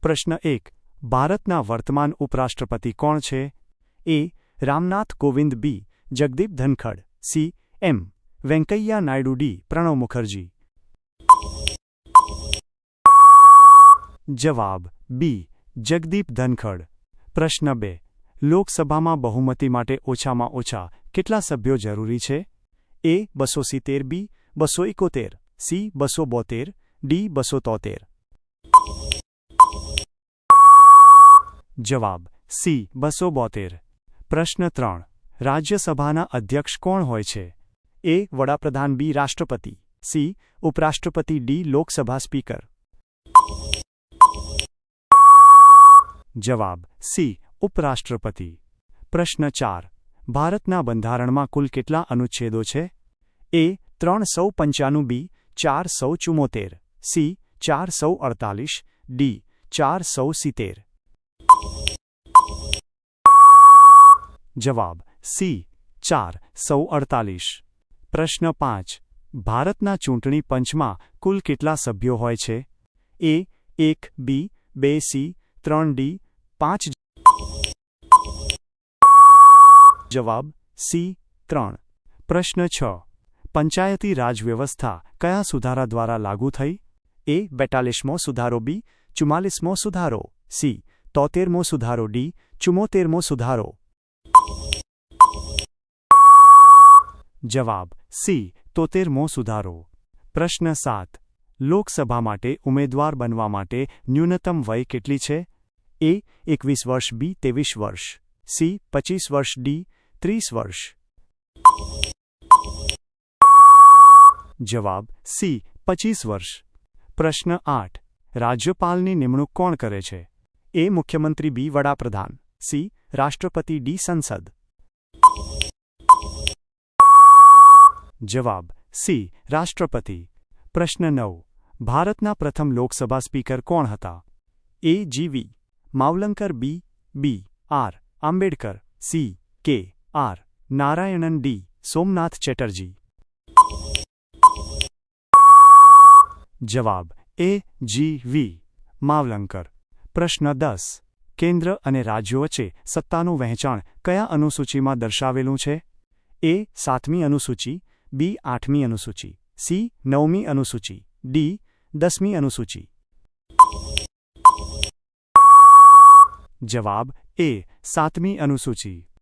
પ્રશ્ન 1. ભારતના વર્તમાન ઉપરાષ્ટ્રપતિ કોણ છે? એ. રામનાથ કોવિંદ. બી. જગદીપ ધનખડ. સી. એમ. વેંકૈયા નાયડુ. ડી. પ્રણવ મુખર્જી. જવાબ બી. જગદીપ ધનખડ. પ્રશ્ન 2. લોકસભામાં બહુમતી માટે ઓછામાં ઓછા કેટલા સભ્યો જરૂરી છે? એ. 270. બી. 271. સી. 272. ડી. 273. જવાબ સી. 272. પ્રશ્ન 3. રાજ્યસભાના અધ્યક્ષ કોણ હોય છે? એ. વડાપ્રધાન. બી. રાષ્ટ્રપતિ. સી. ઉપરાષ્ટ્રપતિ. ડી. લોકસભા સ્પીકર. જવાબ સી. ઉપરાષ્ટ્રપતિ. પ્રશ્ન 4. ભારતના બંધારણમાં કુલ કેટલા અનુચ્છેદો છે? એ. 395. બી. 474. સી. 448. ડી. 470. જવાબ સી. 448. પ્રશ્ન 5. ભારતના ચૂંટણી પંચમાં કુલ કેટલા સભ્યો હોય છે? એ. 1. બી. 2. સી. 3. ડી. 5. જવાબ સી. 3. પ્રશ્ન 6. પંચાયતી રાજ વ્યવસ્થા કયા સુધારા દ્વારા લાગુ થઈ? એ. 42મો સુધારો. બી. 44મો સુધારો. સી. 73મો સુધારો. ડી. 74મો સુધારો. જવાબ સી. 73મો સુધારો. પ્રશ્ન 7. લોકસભા માટે ઉમેદવાર બનવા માટે ન્યૂનતમ વય કેટલી છે? એ. 21 વર્ષ. બી. 23 વર્ષ. સી. 25 વર્ષ. ડી. 30 વર્ષ. જવાબ સી. 25 વર્ષ. પ્રશ્ન 8. રાજ્યપાલની નિમણૂક કોણ કરે છે? એ. મુખ્યમંત્રી. બી. વડાપ્રધાન. સી. રાષ્ટ્રપતિ. ડી. સંસદ. જવાબ સી. રાષ્ટ્રપતિ. પ્રશ્ન 9. ભારતના પ્રથમ લોકસભા સ્પીકર કોણ હતા? એ. જી.વી. માવલંકર. બી. બી. આર. આંબેડકર. સી. કે. આર. નારાયણન. ડી. સોમનાથ ચેટર્જી. જવાબ એ. જી.વી. માવલંકર. પ્રશ્ન 10. કેન્દ્ર અને રાજ્યો વચ્ચે સત્તાનું વહેંચાણ કયા અનુસૂચિમાં દર્શાવેલું છે? એ. 7મી અનુસૂચિ. બી. 8મી અનુસૂચિ. સી. 9મી અનુસૂચિ. ડી. 10મી અનુસૂચિ. જવાબ એ. 7મી અનુસૂચિ.